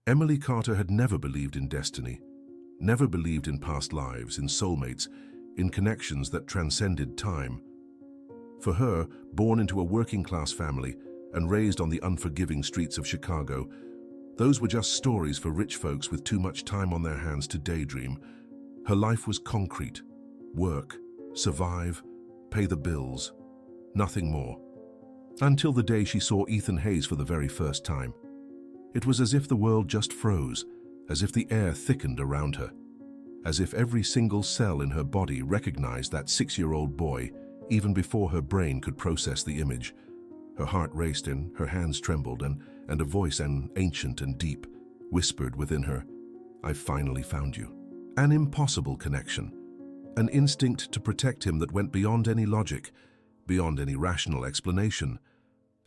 Emily Carter had never believed in destiny, never believed in past lives, in soulmates, in connections that transcended time. For her, born into a working-class family and raised on the unforgiving streets of Chicago, those were just stories for rich folks with too much time on their hands to daydream. Her life was concrete: work, survive, pay the bills, nothing more. Until the day she saw Ethan Hayes for the very first time. It was as if the world just froze, as if the air thickened around her, as if every single cell in her body recognized that 6-year-old boy even before her brain could process the image. Her heart raced and her hands trembled, and a voice, ancient and deep, whispered within her, "I've finally found you." An impossible connection, an instinct to protect him that went beyond any logic, beyond any rational explanation,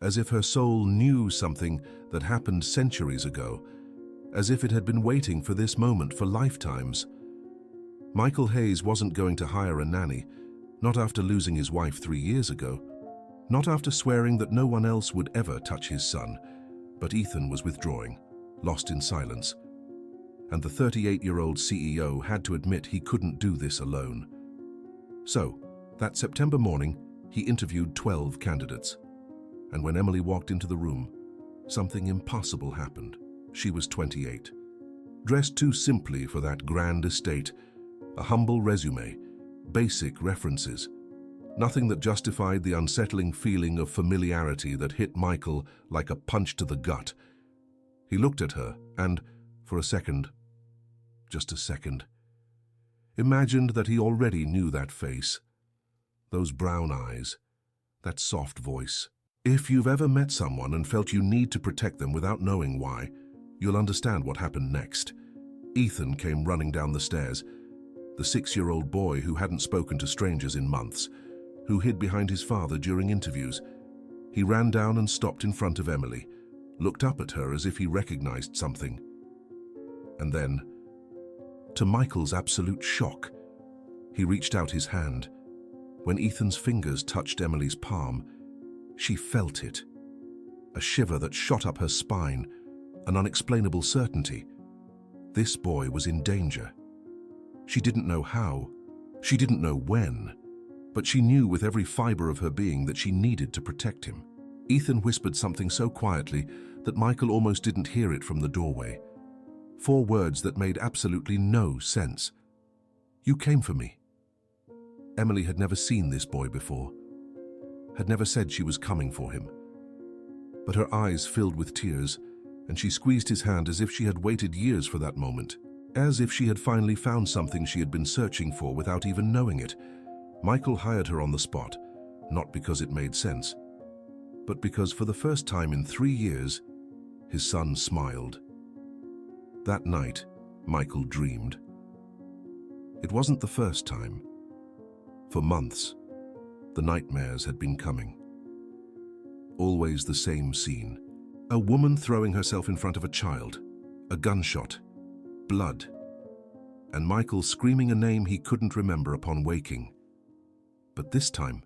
as if her soul knew something that happened centuries ago, as if it had been waiting for this moment for lifetimes. Michael Hayes wasn't going to hire a nanny, not after losing his wife 3 years ago, not after swearing that no one else would ever touch his son, but Ethan was withdrawing, lost in silence. And the 38-year-old CEO had to admit he couldn't do this alone. So, that September morning, he interviewed 12 candidates. And when Emily walked into the room, something impossible happened. She was 28. Dressed too simply for that grand estate, a humble resume, basic references, nothing that justified the unsettling feeling of familiarity that hit Michael like a punch to the gut. He looked at her and, for a second, just a second, imagined that he already knew that face, those brown eyes, that soft voice. If you've ever met someone and felt you need to protect them without knowing why, you'll understand what happened next. Ethan came running down the stairs, the 6-year-old boy who hadn't spoken to strangers in months, who hid behind his father during interviews. He ran down and stopped in front of Emily, looked up at her as if he recognized something. And then, to Michael's absolute shock, he reached out his hand. When Ethan's fingers touched Emily's palm, she felt it. A shiver that shot up her spine, an unexplainable certainty. This boy was in danger. She didn't know how, she didn't know when, but she knew with every fiber of her being that she needed to protect him. Ethan whispered something so quietly that Michael almost didn't hear it from the doorway. 4 words that made absolutely no sense. "You came for me." Emily had never seen this boy before, had never said she was coming for him. But her eyes filled with tears, and she squeezed his hand as if she had waited years for that moment, as if she had finally found something she had been searching for without even knowing it. Michael hired her on the spot, not because it made sense, but because for the first time in 3 years, his son smiled. That night, Michael dreamed. It wasn't the first time. For months, the nightmares had been coming. Always the same scene. A woman throwing herself in front of a child, a gunshot, blood, and Michael screaming a name he couldn't remember upon waking. But this time,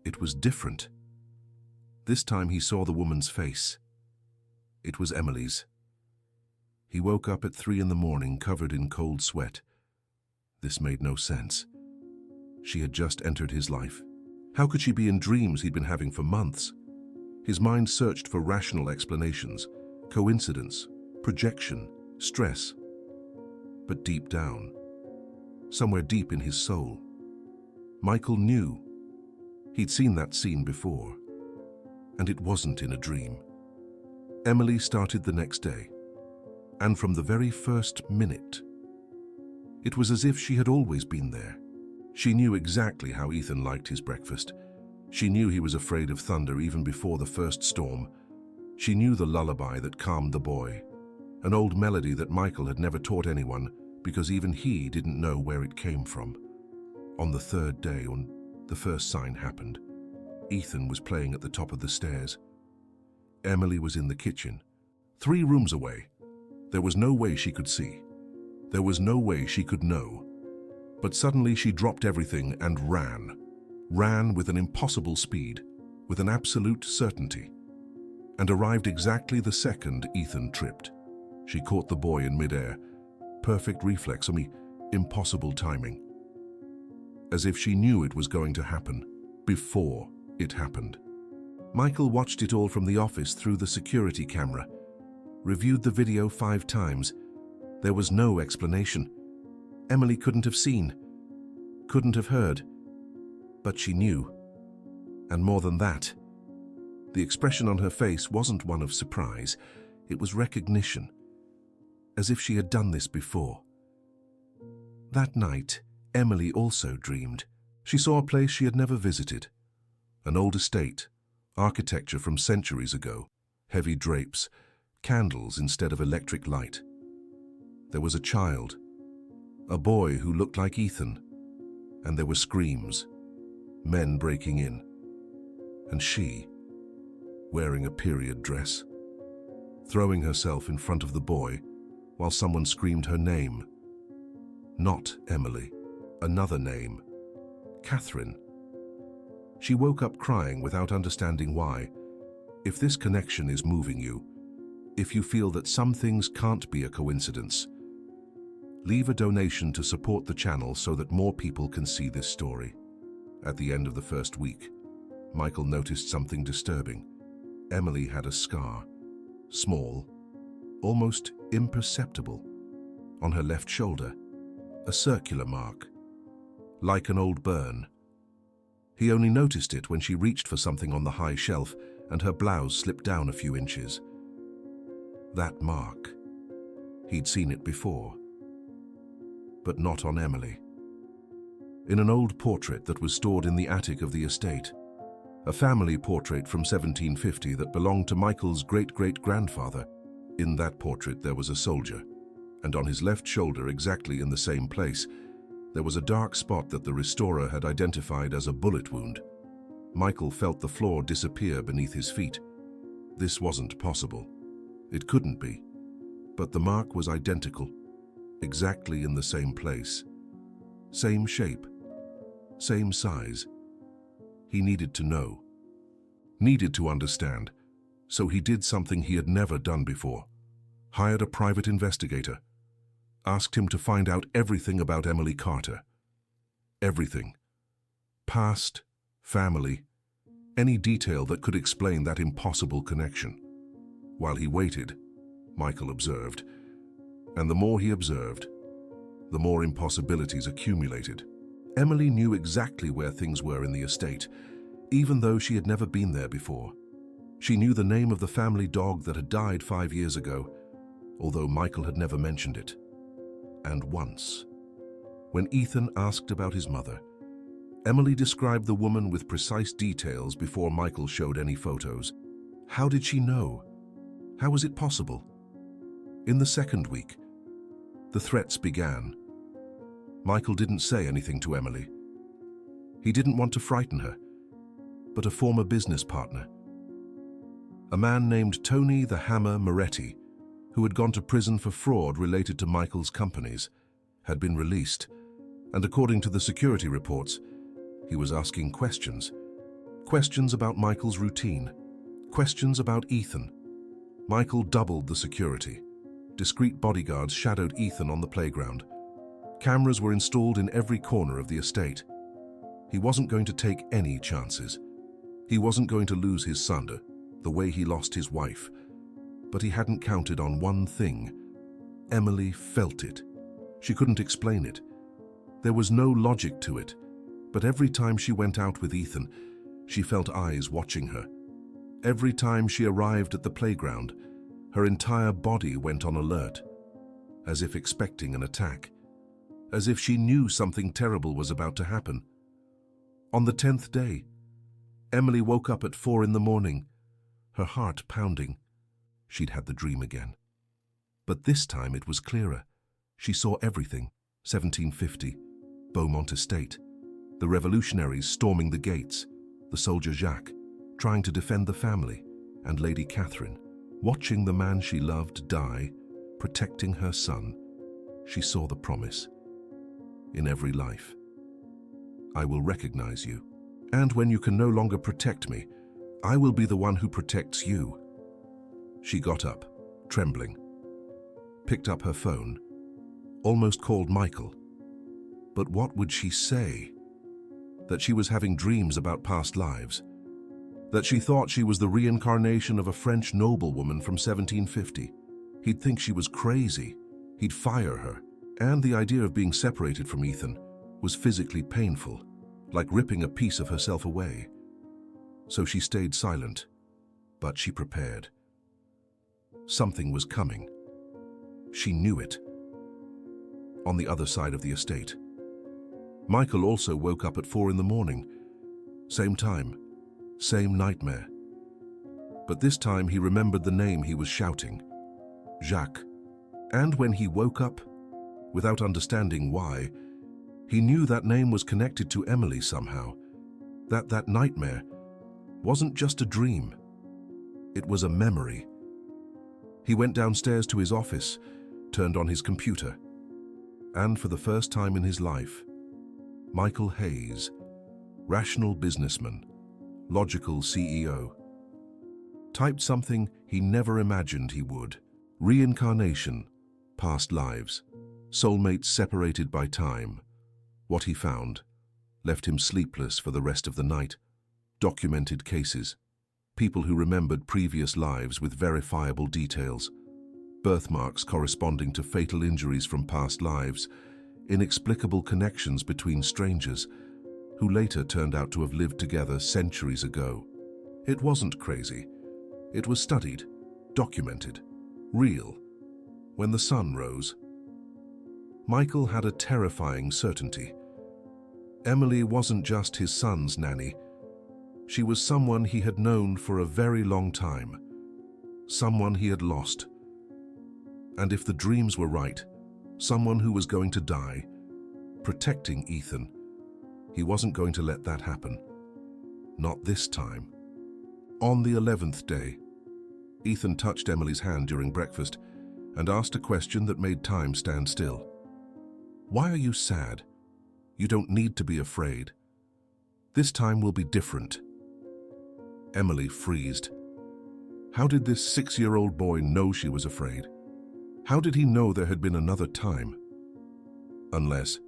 it was different. This time he saw the woman's face. It was Emily's. He woke up at 3 in the morning, covered in cold sweat. This made no sense. She had just entered his life. How could she be in dreams he'd been having for months? His mind searched for rational explanations, coincidence, projection, stress. But deep down, somewhere deep in his soul, Michael knew. He'd seen that scene before, and it wasn't in a dream. Emily started the next day, and from the very first minute, it was as if she had always been there. She knew exactly how Ethan liked his breakfast. She knew he was afraid of thunder even before the first storm. She knew the lullaby that calmed the boy, an old melody that Michael had never taught anyone because even he didn't know where it came from. On the 3rd day, when the first sign happened, Ethan was playing at the top of the stairs. Emily was in the kitchen, 3 rooms away. There was no way she could see. There was no way she could know. But suddenly she dropped everything and ran with an impossible speed, with an absolute certainty, and arrived exactly the second Ethan tripped. She caught the boy in midair. Perfect reflex, impossible timing. As if she knew it was going to happen, before it happened. Michael watched it all from the office through the security camera, reviewed the video 5 times. There was no explanation. Emily couldn't have seen, couldn't have heard, but she knew. And more than that, the expression on her face wasn't one of surprise, it was recognition, as if she had done this before. That night, Emily also dreamed. She saw a place she had never visited, an old estate, architecture from centuries ago, heavy drapes, candles instead of electric light. There was a child, a boy who looked like Ethan, and there were screams, men breaking in, and she, wearing a period dress, throwing herself in front of the boy while someone screamed her name. Not Emily, another name, Catherine. She woke up crying without understanding why. If this connection is moving you, if you feel that some things can't be a coincidence, leave a donation to support the channel so that more people can see this story. At the end of the first week, Michael noticed something disturbing. Emily had a scar, small, almost imperceptible, on her left shoulder, a circular mark, like an old burn. He only noticed it when she reached for something on the high shelf and her blouse slipped down a few inches. That mark. He'd seen it before, but not on Emily. In an old portrait that was stored in the attic of the estate, a family portrait from 1750 that belonged to Michael's great-great-grandfather. In that portrait there was a soldier, and on his left shoulder, exactly in the same place, there was a dark spot that the restorer had identified as a bullet wound. Michael felt the floor disappear beneath his feet. This wasn't possible. It couldn't be. But the mark was identical, exactly in the same place. Same shape, same size. He needed to know, needed to understand, so he did something he had never done before. Hired a private investigator, asked him to find out everything about Emily Carter. Everything. Past, family, any detail that could explain that impossible connection. While he waited, Michael observed, and the more he observed, the more impossibilities accumulated. Emily knew exactly where things were in the estate, even though she had never been there before. She knew the name of the family dog that had died 5 years ago, although Michael had never mentioned it. And once, when Ethan asked about his mother, Emily described the woman with precise details before Michael showed any photos. How did she know? How was it possible? In the second week, the threats began. Michael didn't say anything to Emily. He didn't want to frighten her, but a former business partner, a man named Tony the Hammer Moretti, who had gone to prison for fraud related to Michael's companies, had been released, and according to the security reports, he was asking questions. Questions about Michael's routine, questions about Ethan. Michael doubled the security. Discreet bodyguards shadowed Ethan on the playground. Cameras were installed in every corner of the estate. He wasn't going to take any chances. He wasn't going to lose his son the way he lost his wife. But he hadn't counted on one thing. Emily felt it. She couldn't explain it. There was no logic to it. But every time she went out with Ethan, she felt eyes watching her. Every time she arrived at the playground, her entire body went on alert, as if expecting an attack, as if she knew something terrible was about to happen. On the 10th day, Emily woke up at 4 in the morning, her heart pounding. She'd had the dream again. But this time it was clearer. She saw everything. 1750, Beaumont Estate, the revolutionaries storming the gates, the soldier Jacques, trying to defend the family, and Lady Catherine, watching the man she loved die, protecting her son. She saw the promise. In every life, I will recognize you. And when you can no longer protect me, I will be the one who protects you. She got up, trembling. picked up her phone, almost called Michael. But what would she say? That she was having dreams about past lives? That she thought she was the reincarnation of a French noblewoman from 1750? He'd think she was crazy. He'd fire her. And the idea of being separated from Ethan was physically painful, like ripping a piece of herself away. So she stayed silent, but she prepared. Something was coming. She knew it. On the other side of the estate. Michael also woke up at 4 in the morning. Same time, same nightmare. But this time he remembered the name he was shouting. Jacques. And when he woke up, without understanding why, he knew that name was connected to Emily somehow. That nightmare wasn't just a dream. It was a memory. He went downstairs to his office, turned on his computer, and for the first time in his life, Michael Hayes, rational businessman, logical CEO, typed something he never imagined he would. Reincarnation, past lives, soulmates separated by time. What he found left him sleepless for the rest of the night. Documented cases, people who remembered previous lives with verifiable details, birthmarks corresponding to fatal injuries from past lives, inexplicable connections between strangers who later turned out to have lived together centuries ago. It wasn't crazy. It was studied, documented, real. When the sun rose, Michael had a terrifying certainty. Emily wasn't just his son's nanny. She was someone he had known for a very long time, someone he had lost. And if the dreams were right, someone who was going to die, protecting Ethan. He wasn't going to let that happen. Not this time. On the 11th day, Ethan touched Emily's hand during breakfast and asked a question that made time stand still. "Why are you sad? You don't need to be afraid. This time will be different." Emily freezed. How did this 6-year-old boy know she was afraid? How did he know there had been another time? Unless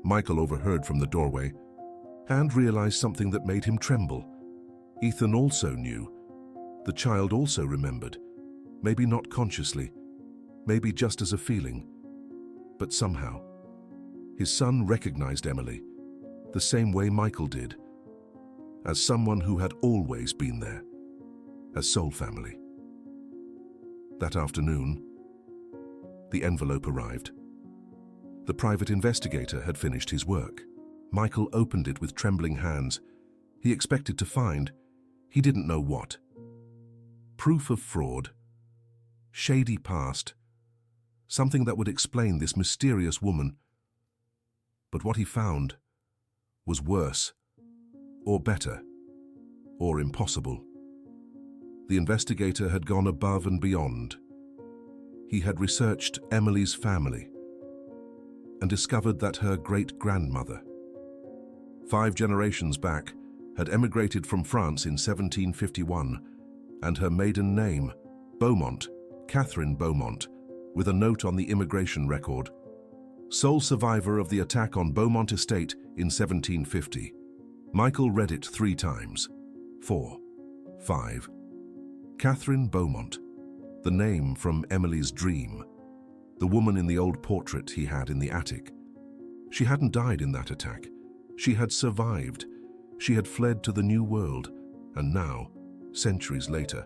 Michael overheard from the doorway and realized something that made him tremble. Ethan also knew. The child also remembered. Maybe not consciously, maybe just as a feeling. But somehow, his son recognized Emily the same way Michael did, as someone who had always been there, as soul family. That afternoon, the envelope arrived. The private investigator had finished his work. Michael opened it with trembling hands. He expected to find, he didn't know what. Proof of fraud, shady past, something that would explain this mysterious woman. But what he found was worse, or better, or impossible. The investigator had gone above and beyond. He had researched Emily's family and discovered that her great-grandmother, 5 generations back, had emigrated from France in 1751, and her maiden name, Beaumont, Catherine Beaumont, with a note on the immigration record. Sole survivor of the attack on Beaumont Estate in 1750. Michael read it 3 times. 4. 5. Catherine Beaumont, the name from Emily's dream, the woman in the old portrait he had in the attic. She hadn't died in that attack. She had survived. She had fled to the New World, and now, centuries later,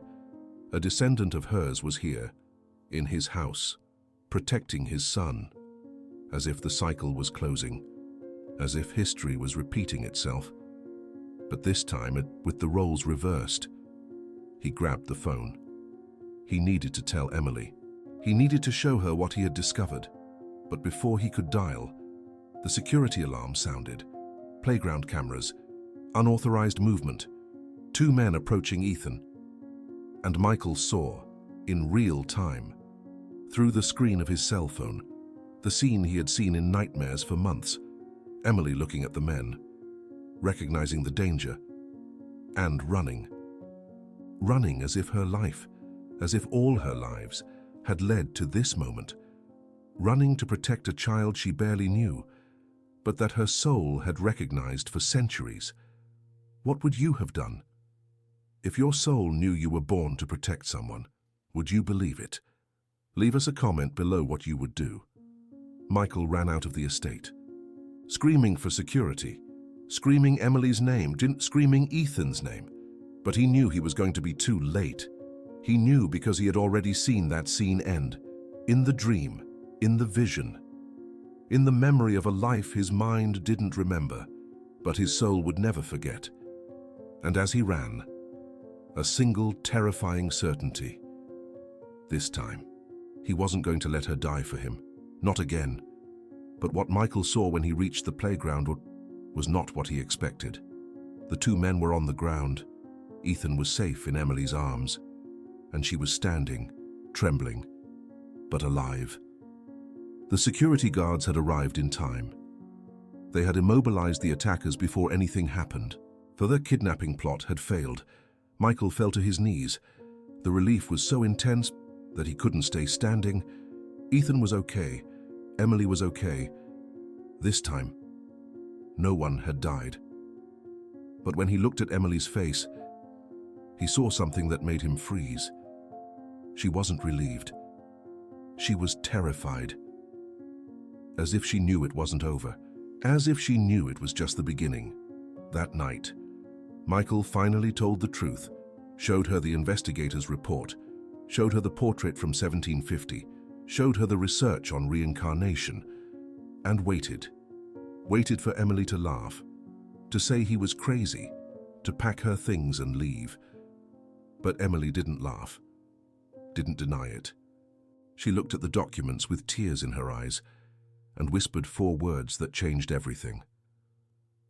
a descendant of hers was here, in his house, protecting his son, as if the cycle was closing, as if history was repeating itself. But this time, with the roles reversed. He grabbed the phone. He needed to tell Emily. He needed to show her what he had discovered. But before he could dial, the security alarm sounded. Playground cameras, unauthorized movement, 2 men approaching Ethan. And Michael saw, in real time, through the screen of his cell phone, the scene he had seen in nightmares for months. Emily looking at the men, recognizing the danger, and running. Running as if her life, as if all her lives, had led to this moment, running to protect a child she barely knew, but that her soul had recognized for centuries. What would you have done? If your soul knew you were born to protect someone, would you believe it? Leave us a comment below what you would do. Michael ran out of the estate, screaming for security, screaming Emily's name, screaming Ethan's name. But he knew he was going to be too late. He knew because he had already seen that scene end. In the dream, in the vision, in the memory of a life his mind didn't remember, but his soul would never forget. And as he ran, a single terrifying certainty. This time, he wasn't going to let her die for him. Not again. But what Michael saw when he reached the playground was not what he expected. The two men were on the ground. Ethan was safe in Emily's arms, and she was standing, trembling, but alive. The security guards had arrived in time. They had immobilized the attackers before anything happened, for their kidnapping plot had failed. Michael fell to his knees. The relief was so intense that he couldn't stay standing. Ethan was okay. Emily was okay. This time, no one had died. But when he looked at Emily's face, he saw something that made him freeze. She wasn't relieved. She was terrified. As if she knew it wasn't over. As if she knew it was just the beginning. That night, Michael finally told the truth, showed her the investigator's report, showed her the portrait from 1750, showed her the research on reincarnation, and waited. Waited for Emily to laugh, to say he was crazy, to pack her things and leave. But Emily didn't laugh, didn't deny it. She looked at the documents with tears in her eyes and whispered 4 words that changed everything.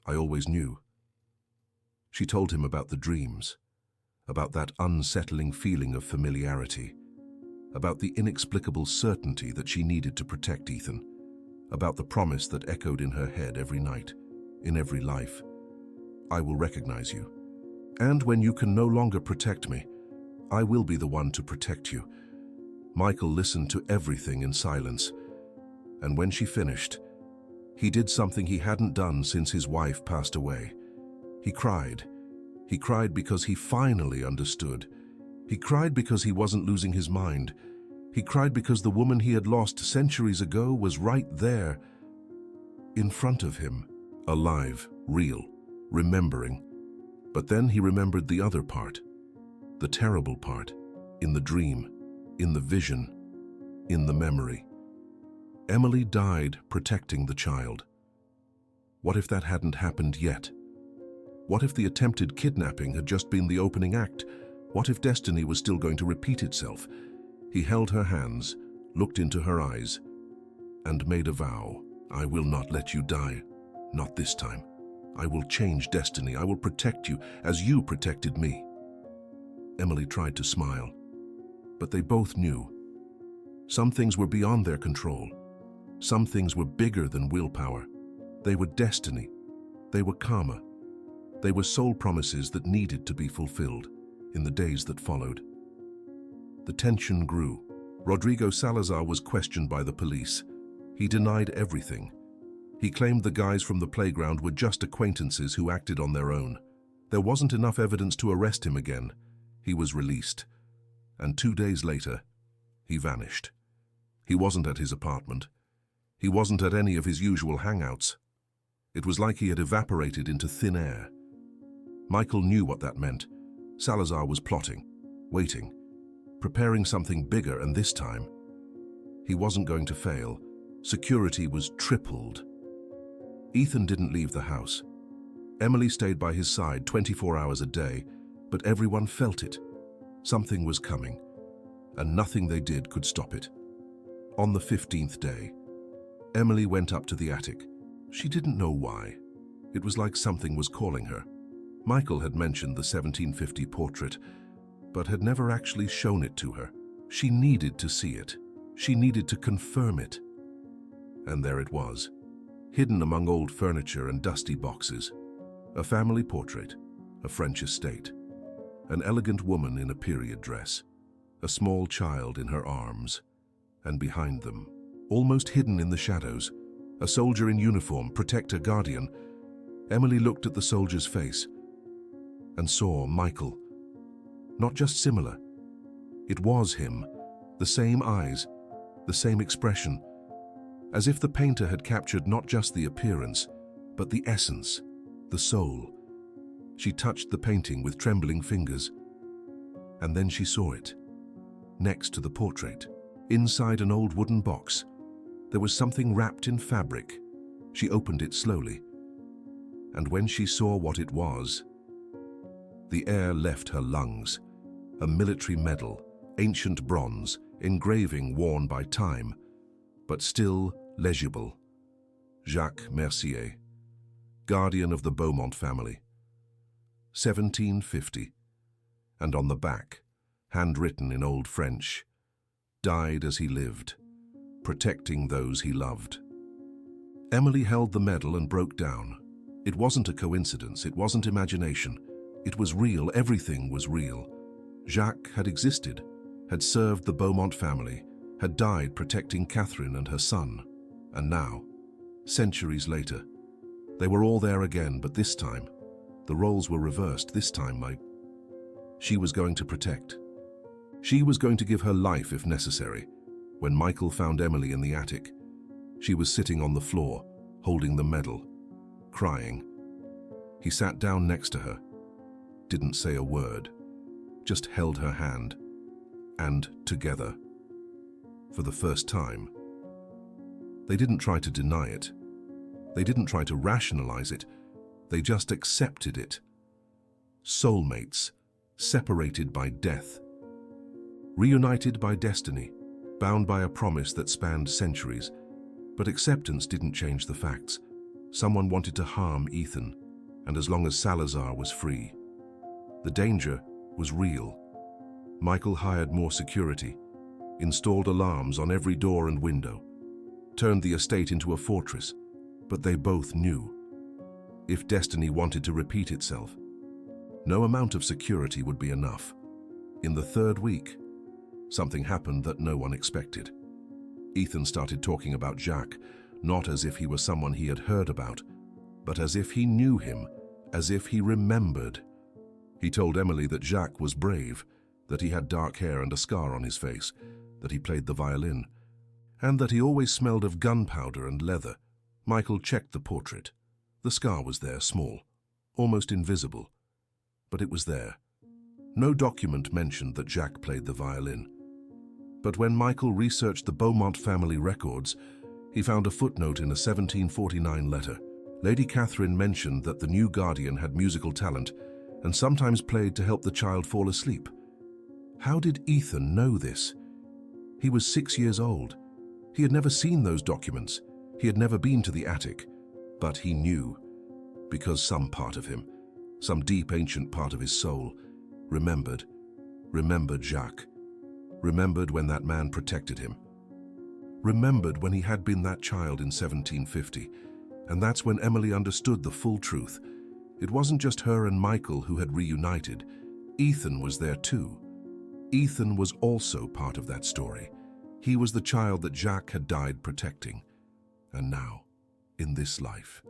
I always knew. She told him about the dreams, about that unsettling feeling of familiarity, about the inexplicable certainty that she needed to protect Ethan, about the promise that echoed in her head every night, in every life. I will recognize you. And when you can no longer protect me, I will be the one to protect you. Michael listened to everything in silence, and when she finished, he did something he hadn't done since his wife passed away. He cried. He cried because he finally understood. He cried because he wasn't losing his mind. He cried because the woman he had lost centuries ago was right there, in front of him, alive, real, remembering. But then he remembered the other part, the terrible part, in the dream, in the vision, in the memory. Emily died protecting the child. What if that hadn't happened yet? What if the attempted kidnapping had just been the opening act? What if destiny was still going to repeat itself? He held her hands, looked into her eyes, and made a vow. I will not let you die. Not this time. I will change destiny. I will protect you as you protected me. Emily tried to smile, but they both knew. Some things were beyond their control. Some things were bigger than willpower. They were destiny. They were karma. They were soul promises that needed to be fulfilled in the days that followed. The tension grew. Rodrigo Salazar was questioned by the police. He denied everything. He claimed the guys from the playground were just acquaintances who acted on their own. There wasn't enough evidence to arrest him again. He was released. And 2 days later, he vanished. He wasn't at his apartment. He wasn't at any of his usual hangouts. It was like he had evaporated into thin air. Michael knew what that meant. Salazar was plotting, waiting, preparing something bigger, and this time, he wasn't going to fail. Security was tripled. Ethan didn't leave the house. Emily stayed by his side 24 hours a day, but everyone felt it. Something was coming, and nothing they did could stop it. On the 15th day, Emily went up to the attic. She didn't know why. It was like something was calling her. Michael had mentioned the 1750 portrait, but had never actually shown it to her. She needed to see it. She needed to confirm it. And there it was, hidden among old furniture and dusty boxes. A family portrait, a French estate, an elegant woman in a period dress, a small child in her arms. And behind them, almost hidden in the shadows, a soldier in uniform, protector, guardian. Emily looked at the soldier's face and saw Michael. Not just similar. It was him. The same eyes, the same expression, as if the painter had captured not just the appearance, but the essence, the soul. She touched the painting with trembling fingers, and then she saw it. Next to the portrait, inside an old wooden box, there was something wrapped in fabric. She opened it slowly, and when she saw what it was, the air left her lungs. A military medal, ancient bronze, engraving worn by time, but still legible. Jacques Mercier, guardian of the Beaumont family. 1750. And on the back, handwritten in Old French, died as he lived, protecting those he loved. Emily held the medal and broke down. It wasn't a coincidence, it wasn't imagination. It was real, everything was real. Jacques had existed, had served the Beaumont family, had died protecting Catherine and her son. And now, centuries later, they were all there again, but this time, the roles were reversed. This time, she was going to protect. She was going to give her life if necessary. When Michael found Emily in the attic, she was sitting on the floor, holding the medal, crying. He sat down next to her, didn't say a word, just held her hand, and together, for the first time. They didn't try to deny it. They didn't try to rationalize it. They just accepted it. Soulmates, separated by death, reunited by destiny, bound by a promise that spanned centuries. But acceptance didn't change the facts. Someone wanted to harm Ethan, and as long as Salazar was free, the danger was real. Michael hired more security, installed alarms on every door and window, turned the estate into a fortress, but they both knew. If destiny wanted to repeat itself, no amount of security would be enough. In the third week, something happened that no one expected. Ethan started talking about Jacques, not as if he was someone he had heard about, but as if he knew him, as if he remembered. He told Emily that Jacques was brave, that he had dark hair and a scar on his face, that he played the violin, and that he always smelled of gunpowder and leather. Michael checked the portrait. The scar was there, small, almost invisible, but it was there. No document mentioned that Jacques played the violin. But when Michael researched the Beaumont family records, he found a footnote in a 1749 letter. Lady Catherine mentioned that the new guardian had musical talent and sometimes played to help the child fall asleep. How did Ethan know this? He was 6 years old. He had never seen those documents. He had never been to the attic. But he knew, because some part of him, some deep ancient part of his soul, remembered Jacques, remembered when that man protected him, remembered when he had been that child in 1750. And that's when Emily understood the full truth. It wasn't just her and Michael who had reunited. Ethan was there too. Ethan was also part of that story. He was the child that Jacques had died protecting. And now, in this life,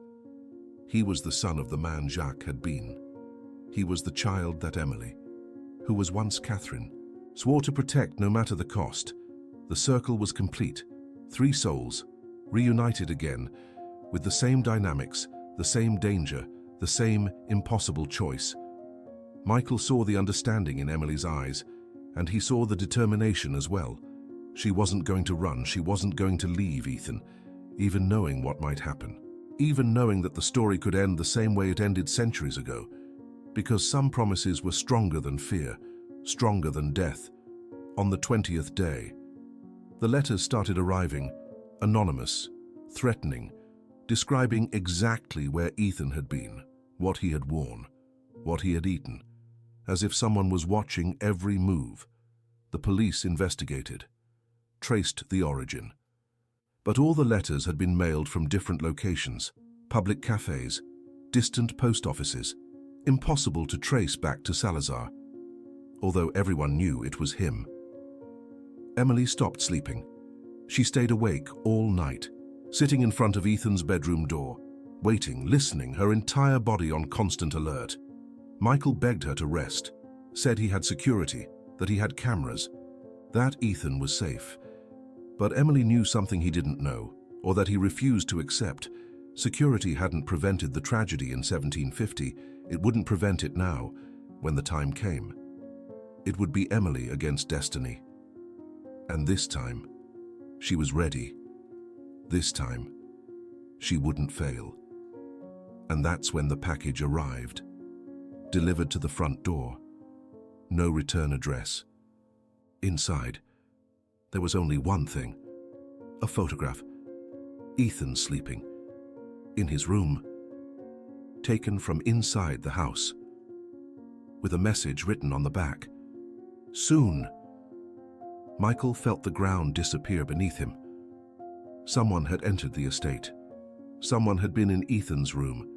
he was the son of the man Jacques had been. He was the child that Emily, who was once Catherine, swore to protect no matter the cost. The circle was complete. 3 souls, reunited again, with the same dynamics, the same danger, the same impossible choice. Michael saw the understanding in Emily's eyes, and he saw the determination as well. She wasn't going to run, she wasn't going to leave Ethan, even knowing what might happen, even knowing that the story could end the same way it ended centuries ago, because some promises were stronger than fear, stronger than death. On the 20th day, the letters started arriving, anonymous, threatening, describing exactly where Ethan had been, what he had worn, what he had eaten, as if someone was watching every move. The police investigated, traced the origin. But all the letters had been mailed from different locations, public cafes, distant post offices, impossible to trace back to Salazar, although everyone knew it was him. Emily stopped sleeping. She stayed awake all night, sitting in front of Ethan's bedroom door, waiting, listening, her entire body on constant alert. Michael begged her to rest, said he had security, that he had cameras, that Ethan was safe. But Emily knew something he didn't know, or that he refused to accept. Security hadn't prevented the tragedy in 1750. It wouldn't prevent it now, when the time came. It would be Emily against destiny. And this time, she was ready. This time, she wouldn't fail. And that's when the package arrived, delivered to the front door. No return address. Inside, there was only one thing: a photograph. Ethan sleeping, in his room, taken from inside the house, with a message written on the back: "Soon." Michael felt the ground disappear beneath him. Someone had entered the estate. Someone had been in Ethan's room.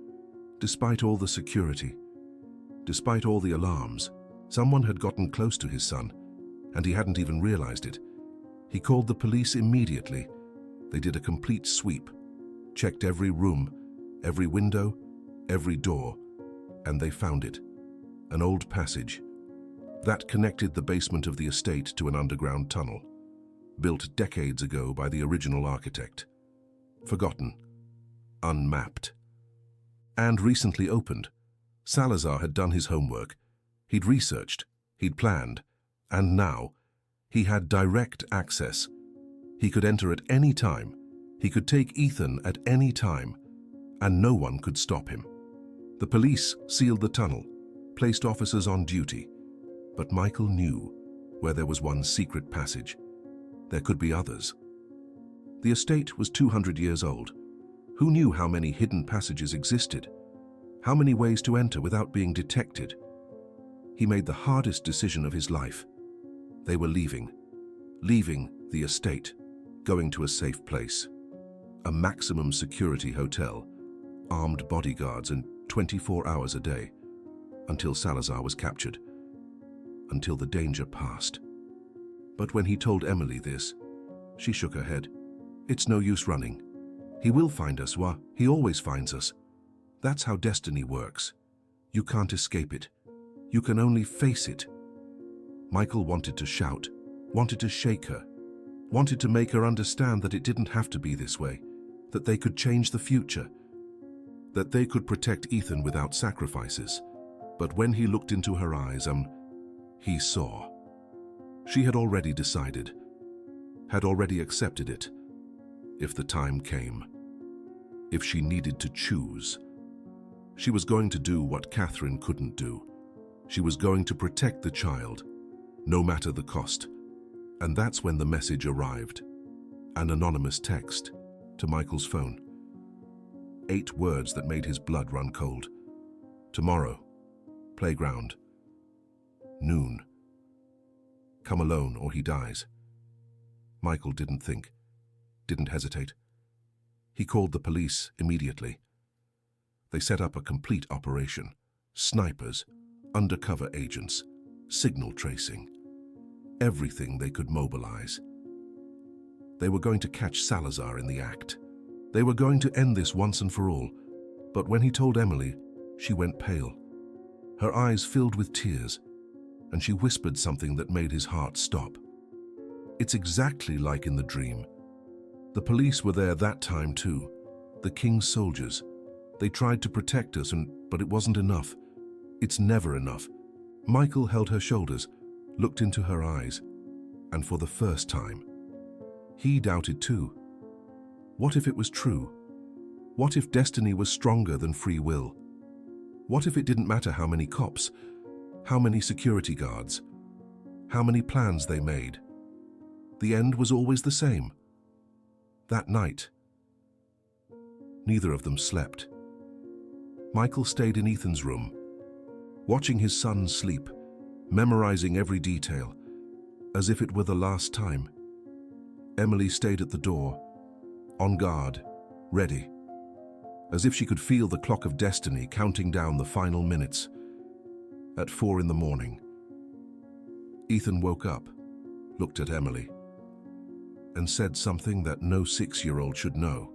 Despite all the security, despite all the alarms, someone had gotten close to his son, and he hadn't even realized it. He called the police immediately. They did a complete sweep, checked every room, every window, every door, and they found it. An old passage that connected the basement of the estate to an underground tunnel, built decades ago by the original architect. Forgotten, unmapped, and recently opened. Salazar had done his homework. He'd researched, he'd planned, and now he had direct access. He could enter at any time. He could take Ethan at any time, and no one could stop him. The police sealed the tunnel, placed officers on duty, but Michael knew where there was one secret passage. There could be others. The estate was 200 years old. Who knew how many hidden passages existed? How many ways to enter without being detected? He made the hardest decision of his life. They were leaving the estate, going to a safe place. A maximum security hotel, armed bodyguards and 24 hours a day, until Salazar was captured, until the danger passed. But when he told Emily this, she shook her head. "It's no use running. He will find us, he always finds us. That's how destiny works. You can't escape it. You can only face it." Michael wanted to shout, wanted to shake her, wanted to make her understand that it didn't have to be this way, that they could change the future, that they could protect Ethan without sacrifices. But when he looked into her eyes, he saw. She had already decided, had already accepted it. If the time came, if she needed to choose, she was going to do what Catherine couldn't do. She was going to protect the child, no matter the cost. And that's when the message arrived. An anonymous text to Michael's phone. 8 words that made his blood run cold. Tomorrow, playground, noon. Come alone or he dies. Michael didn't think, didn't hesitate. He called the police immediately. They set up a complete operation. Snipers, undercover agents, signal tracing. Everything they could mobilize. They were going to catch Salazar in the act. They were going to end this once and for all. But when he told Emily, she went pale. Her eyes filled with tears, and she whispered something that made his heart stop. "It's exactly like in the dream. The police were there that time too. The king's soldiers. They tried to protect us, but it wasn't enough. It's never enough." Michael held her shoulders, looked into her eyes, and for the first time, he doubted too. What if it was true? What if destiny was stronger than free will? What if it didn't matter how many cops, how many security guards, how many plans they made? The end was always the same. That night, neither of them slept. Michael stayed in Ethan's room, watching his son sleep, memorizing every detail, as if it were the last time. Emily stayed at the door, on guard, ready, as if she could feel the clock of destiny counting down the final minutes. At 4 in the morning, Ethan woke up, looked at Emily. and said something that no 6-year-old should know.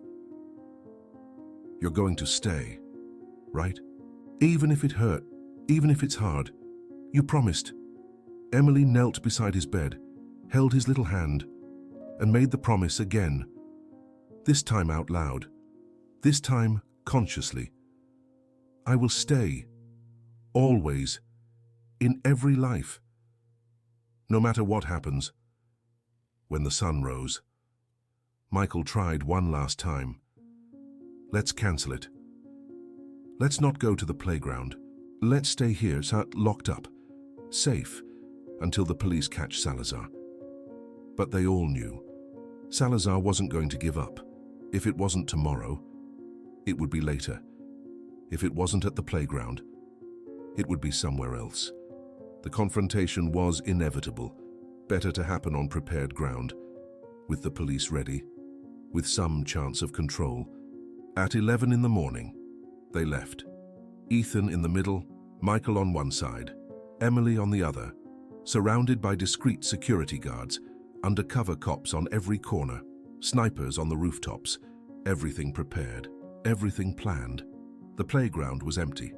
"You're going to stay, right? Even if it hurt, even if it's hard. You promised." Emily knelt beside his bed, held his little hand, and made the promise again. This time out loud. This time consciously. "I will stay. Always. In every life. No matter what happens." When the sun rose, Michael tried one last time. "Let's cancel it. Let's not go to the playground. Let's stay here, locked up, safe, until the police catch Salazar." But they all knew. Salazar wasn't going to give up. If it wasn't tomorrow, it would be later. If it wasn't at the playground, it would be somewhere else. The confrontation was inevitable. Better to happen on prepared ground, with the police ready, with some chance of control. At 11 in the morning, they left. Ethan in the middle, Michael on one side, Emily on the other, surrounded by discreet security guards, undercover cops on every corner, snipers on the rooftops, everything prepared, everything planned. The playground was empty.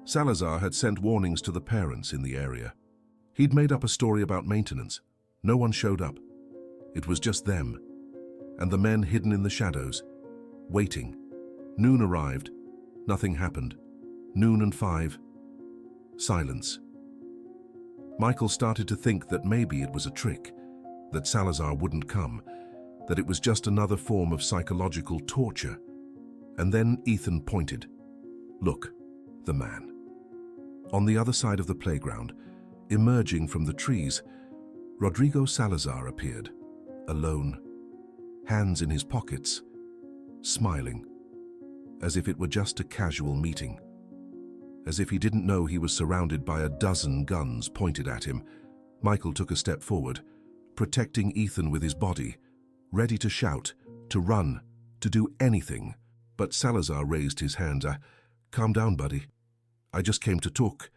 Salazar had sent warnings to the parents in the area. He'd made up a story about maintenance. No one showed up. It was just them, and the men hidden in the shadows, waiting. Noon arrived. Nothing happened. Noon and 5. Silence. Michael started to think that maybe it was a trick, that Salazar wouldn't come, that it was just another form of psychological torture. And then Ethan pointed. Look, the man. On the other side of the playground, emerging from the trees, Rodrigo Salazar appeared, alone, hands in his pockets, smiling, as if it were just a casual meeting. As if he didn't know he was surrounded by a dozen guns pointed at him. Michael took a step forward, protecting Ethan with his body, ready to shout, to run, to do anything. But Salazar raised his hand. "Calm down, buddy. I just came to talk."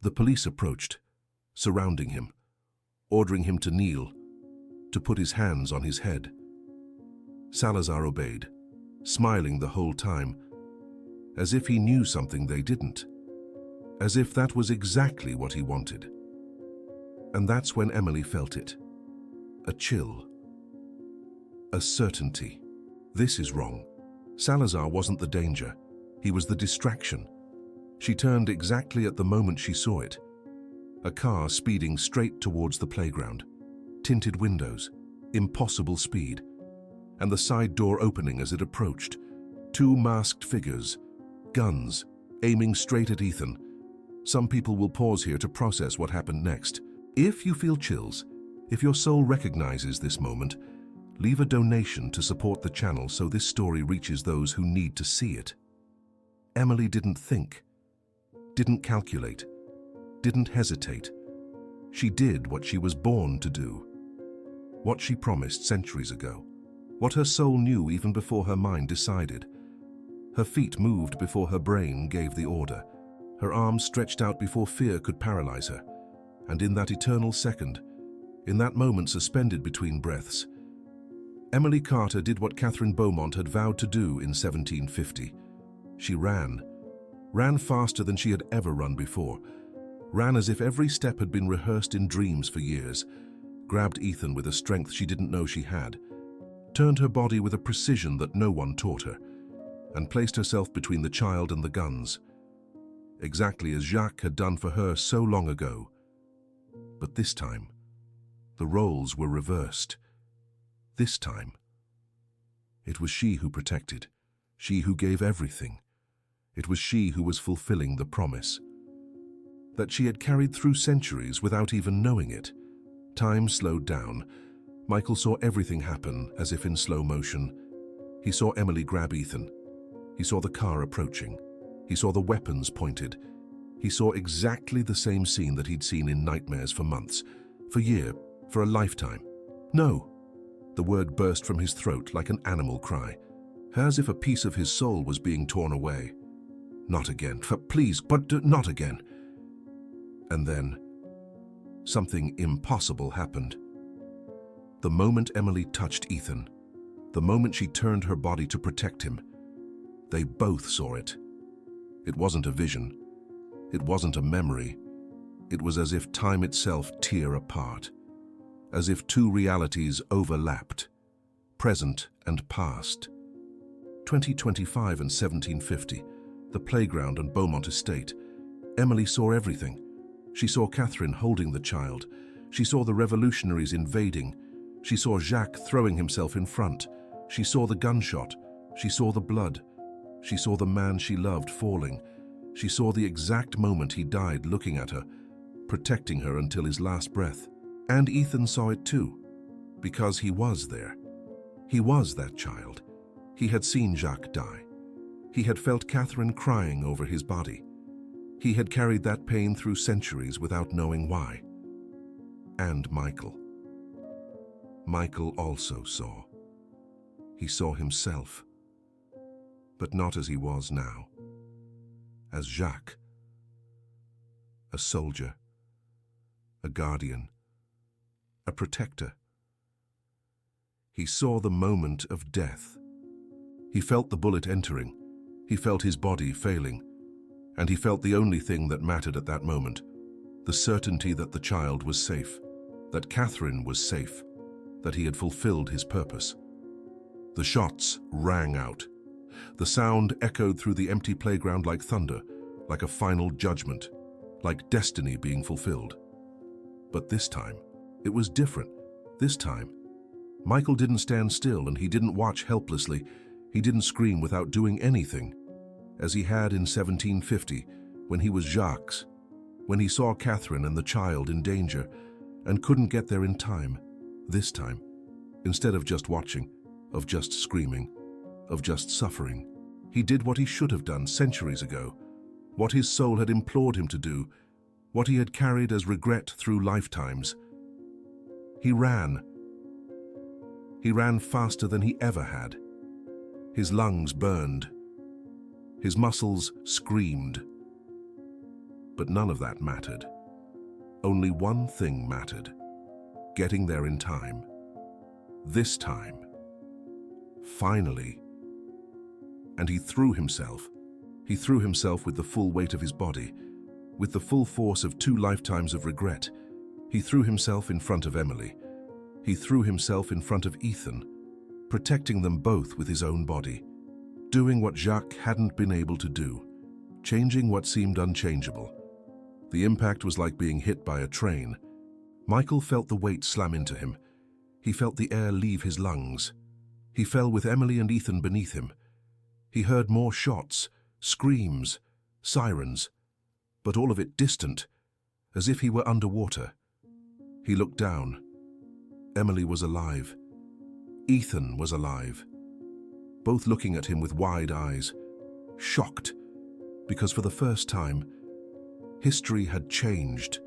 The police approached, surrounding him, ordering him to kneel, to put his hands on his head. Salazar obeyed, smiling the whole time, as if he knew something they didn't, as if that was exactly what he wanted. And that's when Emily felt it. A chill. A certainty. This is wrong. Salazar wasn't the danger. He was the distraction. She turned exactly at the moment she saw it. A car speeding straight towards the playground. Tinted windows, impossible speed, and the side door opening as it approached. 2 masked figures, guns, aiming straight at Ethan. Some people will pause here to process what happened next. If you feel chills, if your soul recognizes this moment, leave a donation to support the channel so this story reaches those who need to see it. Emily didn't think, didn't calculate, didn't hesitate. She did what she was born to do, what she promised centuries ago, what her soul knew even before her mind decided. Her feet moved before her brain gave the order. Her arms stretched out before fear could paralyze her. And in that eternal second, in that moment suspended between breaths, Emily Carter did what Catherine Beaumont had vowed to do in 1750. She ran faster than she had ever run before, ran as if every step had been rehearsed in dreams for years, grabbed Ethan with a strength she didn't know she had, turned her body with a precision that no one taught her, and placed herself between the child and the guns, exactly as Jacques had done for her so long ago. But this time, the roles were reversed. This time, it was she who protected, she who gave everything. It was she who was fulfilling the promise that she had carried through centuries without even knowing it. Time slowed down. Michael saw everything happen as if in slow motion. He saw Emily grab Ethan. He saw the car approaching. He saw the weapons pointed. He saw exactly the same scene that he'd seen in nightmares for months, for years, for a lifetime. No! The word burst from his throat like an animal cry, as if a piece of his soul was being torn away. Not again, please, but not again. And then, something impossible happened. The moment Emily touched Ethan, the moment she turned her body to protect him, they both saw it. It wasn't a vision. It wasn't a memory. It was as if time itself tore apart, as if two realities overlapped, present and past. 2025 and 1750, the playground and Beaumont estate. Emily saw everything. She saw Catherine holding the child. She saw the revolutionaries invading. She saw Jacques throwing himself in front. She saw the gunshot. She saw the blood. She saw the man she loved falling. She saw the exact moment he died looking at her, protecting her until his last breath. And Ethan saw it too, because he was there. He was that child. He had seen Jacques die. He had felt Catherine crying over his body. He had carried that pain through centuries without knowing why. And Michael. Michael also saw. He saw himself, but not as he was now. As Jacques, a soldier, a guardian, a protector. He saw the moment of death. He felt the bullet entering. He felt his body failing. And he felt the only thing that mattered at that moment, the certainty that the child was safe, that Catherine was safe, that he had fulfilled his purpose. The shots rang out. The sound echoed through the empty playground like thunder, like a final judgment, like destiny being fulfilled. But this time, it was different. This time, Michael didn't stand still and he didn't watch helplessly. He didn't scream without doing anything, as he had in 1750, when he was Jacques, when he saw Catherine and the child in danger and couldn't get there in time. This time, instead of just watching, of just screaming, of just suffering, he did what he should have done centuries ago, what his soul had implored him to do, what he had carried as regret through lifetimes. He ran. He ran faster than he ever had. His lungs burned. His muscles screamed. But none of that mattered. Only one thing mattered: getting there in time. This time. Finally. And he threw himself. He threw himself with the full weight of his body, with the full force of 2 lifetimes of regret. He threw himself in front of Emily. He threw himself in front of Ethan, protecting them both with his own body, doing what Jacques hadn't been able to do, changing what seemed unchangeable. The impact was like being hit by a train. Michael felt the weight slam into him. He felt the air leave his lungs. He fell with Emily and Ethan beneath him. He heard more shots, screams, sirens, but all of it distant, as if he were underwater. He looked down. Emily was alive. Ethan was alive, both looking at him with wide eyes, shocked, because for the first time, history had changed.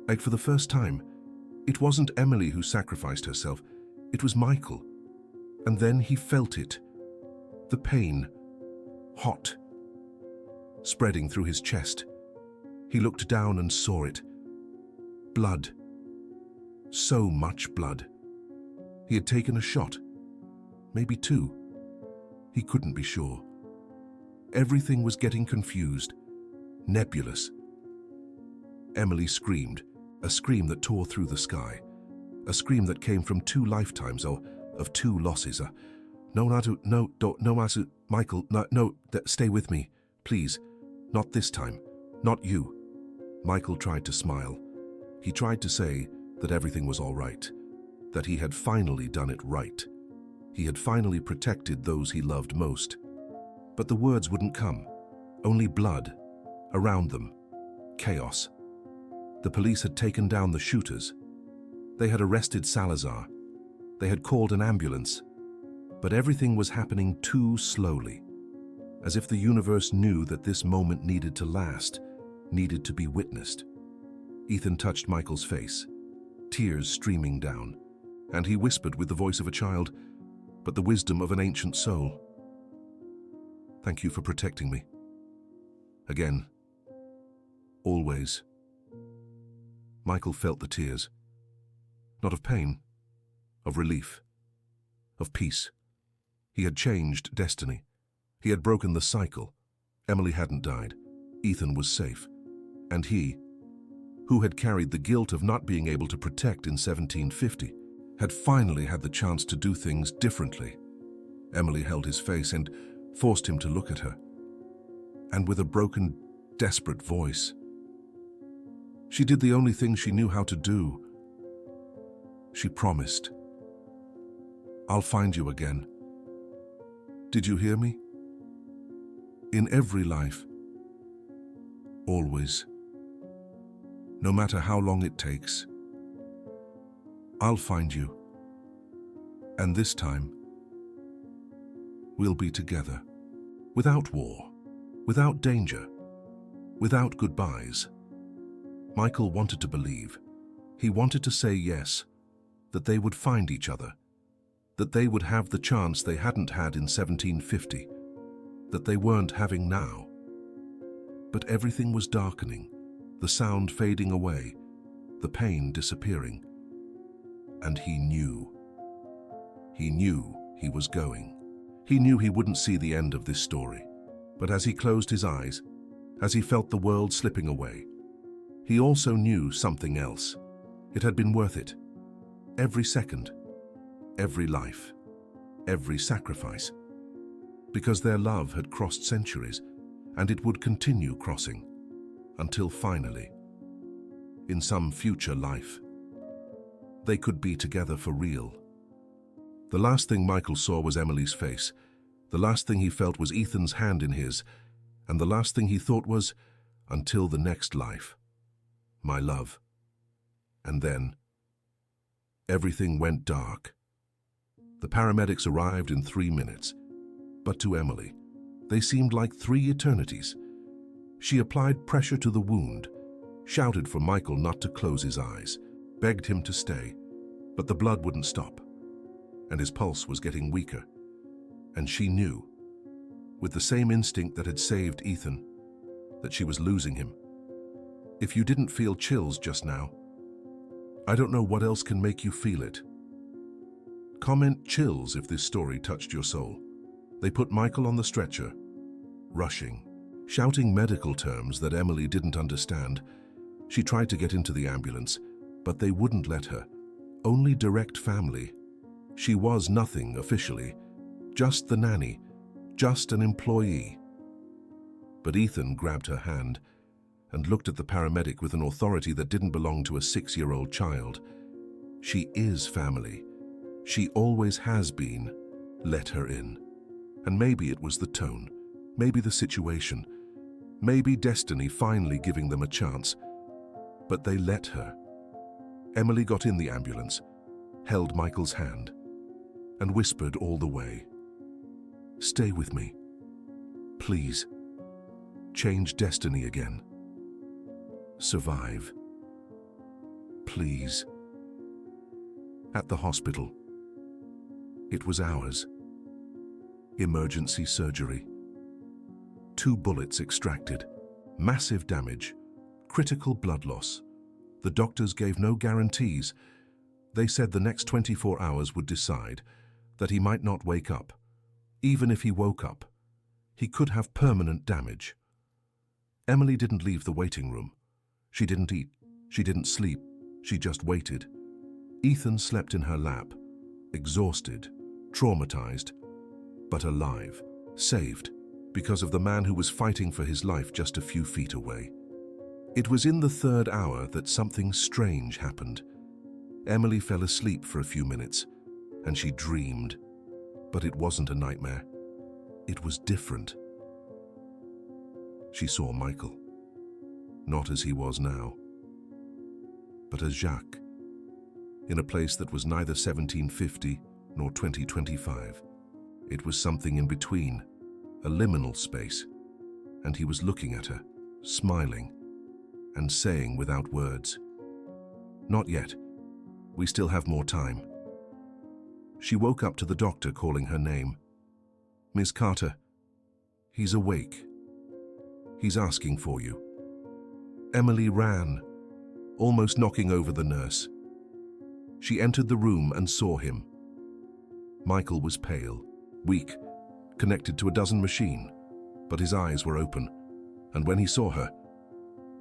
Like for the first time, it wasn't Emily who sacrificed herself, it was Michael. And then he felt it, the pain, hot, spreading through his chest. He looked down and saw it. Blood. So much blood. He had taken a shot, maybe 2. He couldn't be sure. Everything was getting confused, nebulous. Emily screamed, a scream that tore through the sky, a scream that came from 2 lifetimes of 2 losses. Michael, stay with me, please. Not this time, not you. Michael tried to smile. He tried to say that everything was all right, that he had finally done it right. He had finally protected those he loved most. But the words wouldn't come. Only blood. Around them. Chaos. The police had taken down the shooters. They had arrested Salazar. They had called an ambulance. But everything was happening too slowly, as if the universe knew that this moment needed to last, needed to be witnessed. Ethan touched Michael's face, tears streaming down, and he whispered with the voice of a child, but the wisdom of an ancient soul. Thank you for protecting me. Again. Always. Michael felt the tears. Not of pain, of relief, of peace. He had changed destiny. He had broken the cycle. Emily hadn't died. Ethan was safe. And he, who had carried the guilt of not being able to protect in 1750, had finally had the chance to do things differently. Emily held his face and forced him to look at her. And with a broken, desperate voice, she did the only thing she knew how to do. She promised, "I'll find you again. Did you hear me? In every life. Always. No matter how long it takes. I'll find you. And this time, we'll be together. Without war, without danger, without goodbyes." Michael wanted to believe. He wanted to say yes, that they would find each other, that they would have the chance they hadn't had in 1750, that they weren't having now. But everything was darkening, the sound fading away, the pain disappearing. And he knew. He knew he was going. He knew he wouldn't see the end of this story. But as he closed his eyes, as he felt the world slipping away, he also knew something else. It had been worth it. Every second, every life, every sacrifice. Because their love had crossed centuries, and it would continue crossing, until finally, in some future life, they could be together for real. The last thing Michael saw was Emily's face. The last thing he felt was Ethan's hand in his, and the last thing he thought was, "Until the next life, my love." And then, everything went dark. The paramedics arrived in 3 minutes, but to Emily, they seemed like 3 eternities. She applied pressure to the wound, shouted for Michael not to close his eyes, begged him to stay, but the blood wouldn't stop, and his pulse was getting weaker. And she knew, with the same instinct that had saved Ethan, that she was losing him. If you didn't feel chills just now, I don't know what else can make you feel it. Comment chills if this story touched your soul. They put Michael on the stretcher, rushing, shouting medical terms that Emily didn't understand. She tried to get into the ambulance, but they wouldn't let her. Only direct family. She was nothing officially, just the nanny, just an employee. But Ethan grabbed her hand and looked at the paramedic with an authority that didn't belong to a 6-year-old child. "She is family. She always has been. Let her in." And maybe it was the tone, maybe the situation, maybe destiny finally giving them a chance. But they let her. Emily got in the ambulance, held Michael's hand, and whispered all the way, "Stay with me. Please. Change destiny again. Survive. Please." At the hospital, it was hours. Emergency surgery. 2 bullets extracted. Massive damage. Critical blood loss. The doctors gave no guarantees. They said the next 24 hours would decide, that he might not wake up. Even if he woke up, he could have permanent damage. Emily didn't leave the waiting room. She didn't eat. She didn't sleep. She just waited. Ethan slept in her lap, exhausted, traumatized, but alive, saved, because of the man who was fighting for his life just a few feet away. It was in the 3rd hour that something strange happened. Emily fell asleep for a few minutes, and she dreamed. But it wasn't a nightmare. It was different. She saw Michael, not as he was now, but as Jacques, in a place that was neither 1750 nor 2025. It was something in between, a liminal space, and he was looking at her, smiling, and saying without words, "Not yet. We still have more time." She woke up to the doctor calling her name. "Miss Carter, he's awake. He's asking for you." Emily ran, almost knocking over the nurse. She entered the room and saw him. Michael was pale, weak, connected to a dozen machine, but his eyes were open, and when he saw her,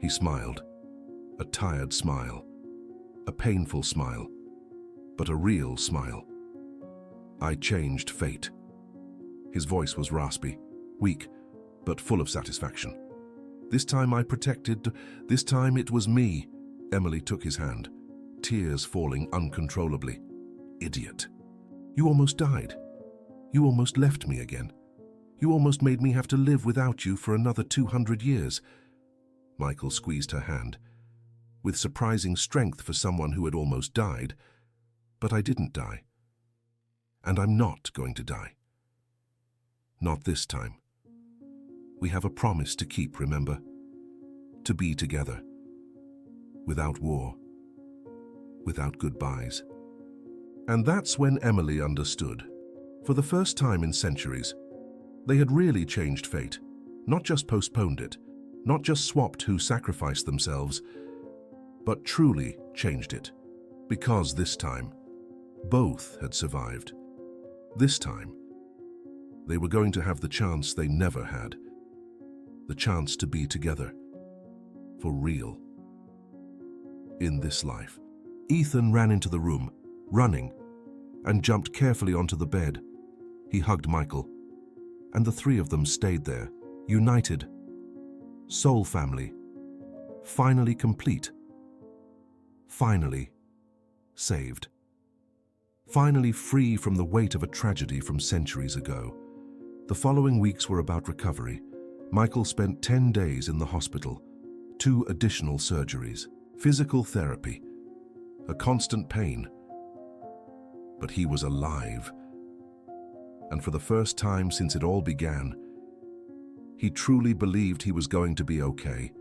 he smiled. A tired smile, a painful smile, but a real smile. I changed fate. His voice was raspy, weak, but full of satisfaction. This time I protected, this time it was me. Emily took his hand, tears falling uncontrollably. Idiot. You almost died. You almost left me again. You almost made me have to live without you for another 200 years. Michael squeezed her hand, with surprising strength for someone who had almost died. But I didn't die. And I'm not going to die. Not this time. We have a promise to keep, remember? To be together. Without war. Without goodbyes. And that's when Emily understood. For the first time in centuries, they had really changed fate, not just postponed it, not just swapped who sacrificed themselves, but truly changed it. Because this time, both had survived. This time, they were going to have the chance they never had. The chance to be together. For real. In this life. Ethan ran into the room, running, and jumped carefully onto the bed. He hugged Michael, and the three of them stayed there, united. Soul family. Finally complete. Finally saved. Finally free from the weight of a tragedy from centuries ago. The following weeks were about recovery. Michael spent 10 days in the hospital, 2 additional surgeries, physical therapy, a constant pain. But he was alive. And for the first time since it all began, he truly believed he was going to be okay.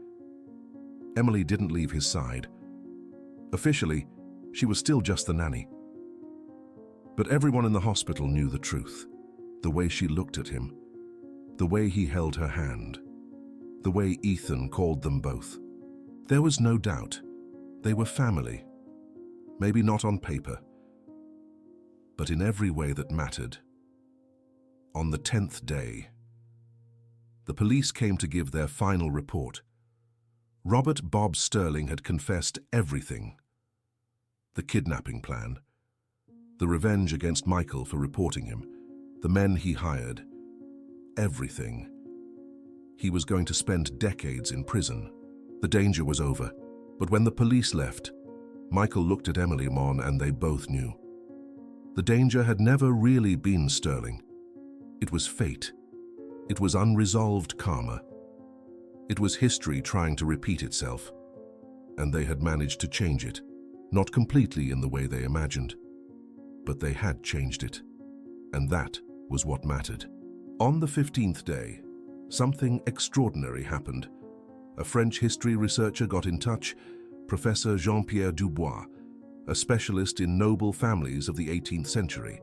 Emily didn't leave his side. Officially, she was still just the nanny. But everyone in the hospital knew the truth. The way she looked at him, the way he held her hand, the way Ethan called them both. There was no doubt. They were family. Maybe not on paper, but in every way that mattered. On the 10th day, the police came to give their final report. Robert Bob Sterling had confessed everything. The kidnapping plan, the revenge against Michael for reporting him, the men he hired, everything. He was going to spend decades in prison. The danger was over, but when the police left, Michael looked at Emily Mon and they both knew. The danger had never really been Sterling. It was fate. It was unresolved karma. It was history trying to repeat itself. And they had managed to change it, not completely in the way they imagined, but they had changed it. And that was what mattered. On the 15th day, something extraordinary happened. A French history researcher got in touch, Professor Jean-Pierre Dubois, a specialist in noble families of the 18th century.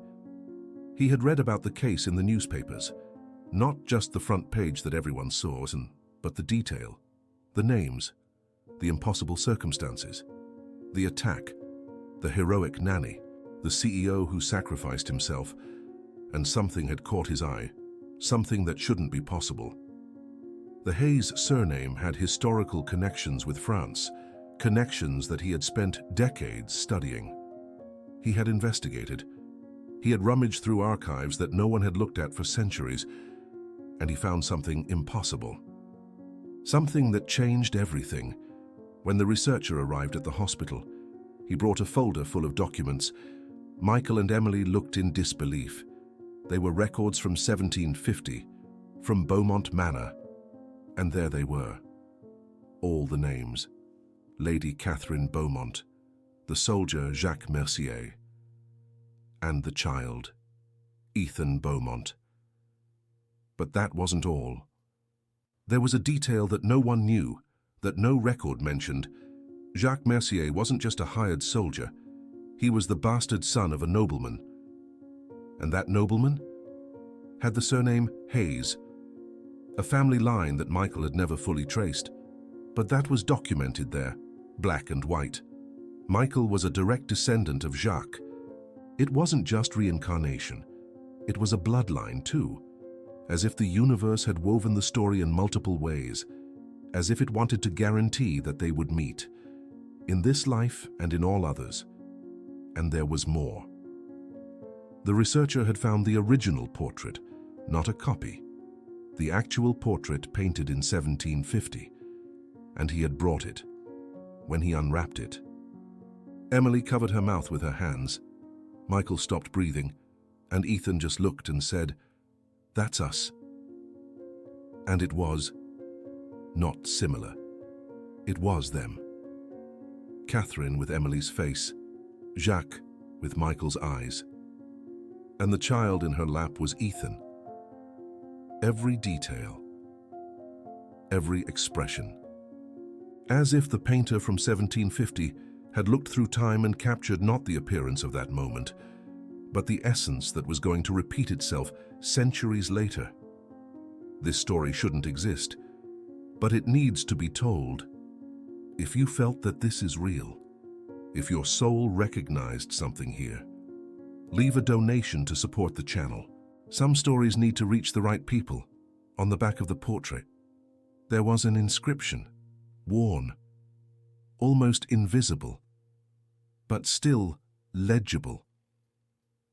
He had read about the case in the newspapers, not just the front page that everyone saw, but the detail, the names, the impossible circumstances, the attack, the heroic Nanny, the CEO who sacrificed himself, and something had caught his eye, something that shouldn't be possible. The Hayes surname had historical connections with France, connections that he had spent decades studying. He had investigated. He had rummaged through archives that no one had looked at for centuries, and he found something impossible. Something that changed everything. When the researcher arrived at the hospital, he brought a folder full of documents. Michael and Emily looked in disbelief. They were records from 1750, from Beaumont Manor, and there they were. All the names. Lady Catherine Beaumont, the soldier Jacques Mercier, and the child, Ethan Beaumont. But that wasn't all. There was a detail that no one knew, that no record mentioned. Jacques Mercier wasn't just a hired soldier. He was the bastard son of a nobleman. And that nobleman had the surname Hayes, a family line that Michael had never fully traced. But that was documented there, black and white. Michael was a direct descendant of Jacques. It wasn't just reincarnation. It was a bloodline too, as if the universe had woven the story in multiple ways, as if it wanted to guarantee that they would meet, in this life and in all others. And there was more. The researcher had found the original portrait, not a copy, the actual portrait painted in 1750, and he had brought it. When he unwrapped it, Emily covered her mouth with her hands. Michael stopped breathing, and Ethan just looked and said, "That's us." And it was not similar. It was them. Catherine with Emily's face, Jacques with Michael's eyes, and the child in her lap was Ethan. Every detail, every expression. As if the painter from 1750 had looked through time and captured not the appearance of that moment, but the essence that was going to repeat itself centuries later. This story shouldn't exist, but it needs to be told. If you felt that this is real, if your soul recognized something here, leave a donation to support the channel. Some stories need to reach the right people. On the back of the portrait, there was an inscription, worn, almost invisible, but still legible.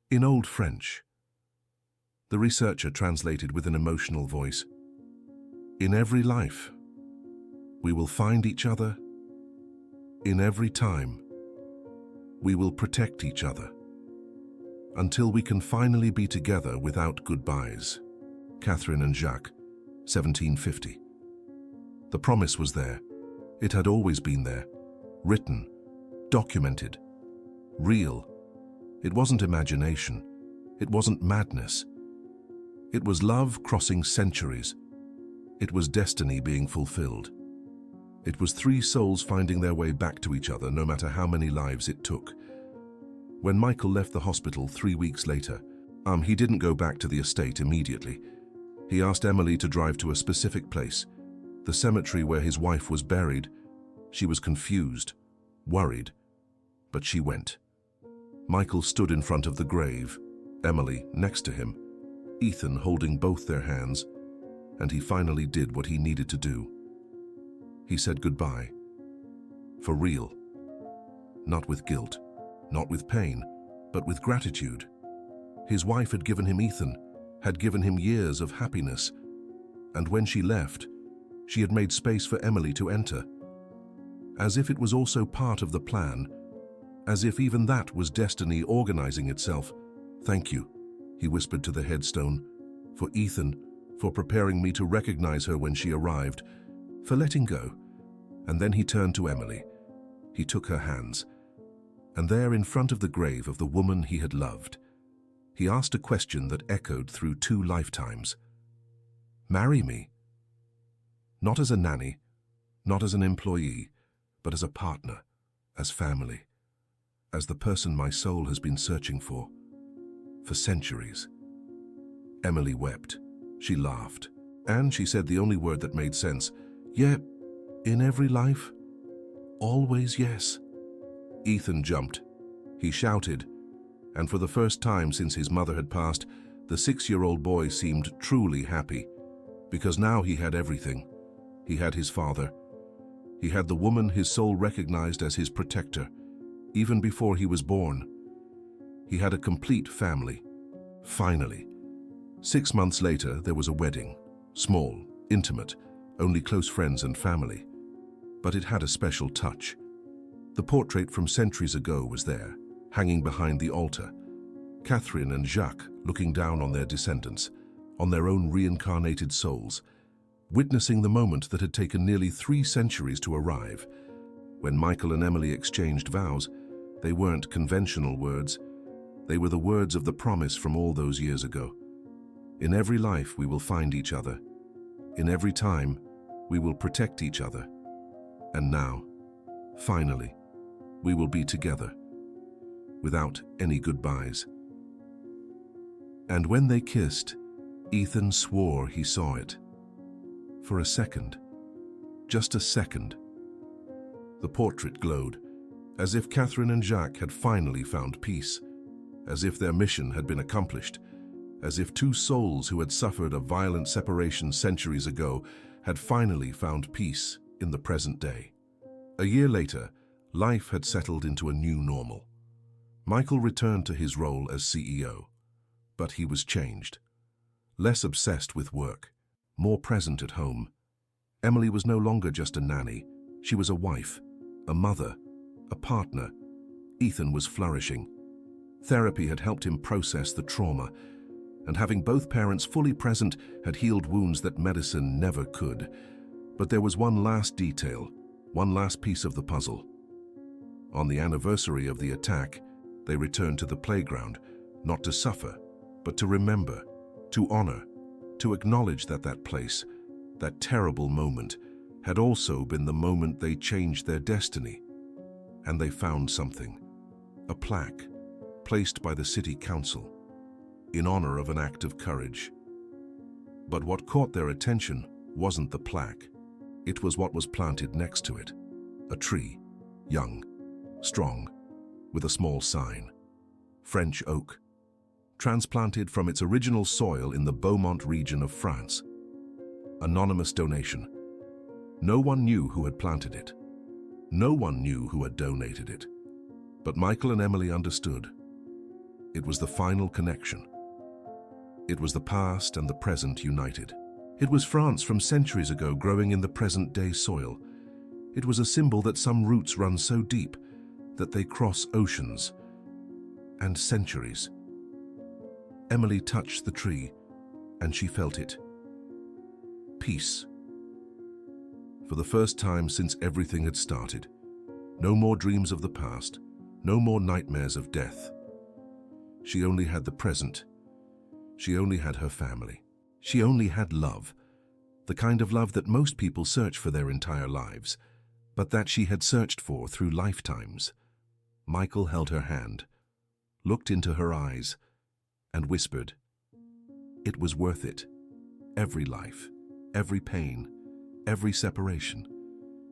In Old French, the researcher translated with an emotional voice, "In every life, we will find each other. In every time, we will protect each other. Until we can finally be together without goodbyes." Catherine and Jacques, 1750. The promise was there. It had always been there. Written, documented, real. It wasn't imagination. It wasn't madness. It was love crossing centuries. It was destiny being fulfilled. It was three souls finding their way back to each other, no matter how many lives it took. When Michael left the hospital 3 weeks later, he didn't go back to the estate immediately. He asked Emily to drive to a specific place, the cemetery where his wife was buried. She was confused, worried, but she went. Michael stood in front of the grave, Emily next to him, Ethan holding both their hands, and he finally did what he needed to do. He said goodbye. For real. Not with guilt, not with pain, but with gratitude. His wife had given him Ethan, had given him years of happiness, and when she left, she had made space for Emily to enter. As if it was also part of the plan, as if even that was destiny organizing itself. "Thank you," he whispered to the headstone, "for Ethan, for preparing me to recognize her when she arrived, for letting go." And then he turned to Emily. He took her hands, and there in front of the grave of the woman he had loved, he asked a question that echoed through 2 lifetimes. "Marry me?" Not as a nanny, not as an employee, but as a partner, as family, as the person my soul has been searching for centuries. Emily wept. She laughed. And she said the only word that made sense, "Yeah, in every life, always yes." Ethan jumped. He shouted, and for the first time since his mother had passed, the 6-year-old boy seemed truly happy, because now he had everything. He had his father. He had the woman his soul recognized as his protector, even before he was born. He had a complete family. Finally. 6 months later, there was a wedding. Small, intimate, only close friends and family. But it had a special touch. The portrait from centuries ago was there, hanging behind the altar. Catherine and Jacques looking down on their descendants, on their own reincarnated souls, witnessing the moment that had taken nearly 3 centuries to arrive. When Michael and Emily exchanged vows, they weren't conventional words. They were the words of the promise from all those years ago. In every life we will find each other. In every time we will protect each other. And now, finally, we will be together, without any goodbyes. And when they kissed, Ethan swore he saw it. For a second, just a second. The portrait glowed, As if Catherine and Jacques had finally found peace, as if their mission had been accomplished, as if two souls who had suffered a violent separation centuries ago had finally found peace in the present day. A year later, life had settled into a new normal. Michael returned to his role as CEO, but he was changed. Less obsessed with work, more present at home. Emily was no longer just a nanny. She was a wife, a mother, a partner. Ethan was flourishing. Therapy had helped him process the trauma, and having both parents fully present had healed wounds that medicine never could. But there was one last detail, one last piece of the puzzle. On the anniversary of the attack, they returned to the playground, not to suffer, but to remember, to honor, to acknowledge that that place, that terrible moment, had also been the moment they changed their destiny. And they found something, a plaque, placed by the city council, in honor of an act of courage. But what caught their attention wasn't the plaque. It was what was planted next to it. A tree, young, strong, with a small sign. French oak, transplanted from its original soil in the Beaumont region of France. Anonymous donation. No one knew who had planted it. No one knew who had donated it. But Michael and Emily understood. It was the final connection. It was the past and the present united. It was France from centuries ago growing in the present-day soil. It was a symbol that some roots run so deep that they cross oceans and centuries. Emily touched the tree, and she felt it. Peace. For the first time since everything had started. No more dreams of the past, no more nightmares of death. She only had the present. She only had her family. She only had love, the kind of love that most people search for their entire lives, but that she had searched for through lifetimes. Michael held her hand, looked into her eyes, and whispered, "It was worth it. Every life, every pain, every separation,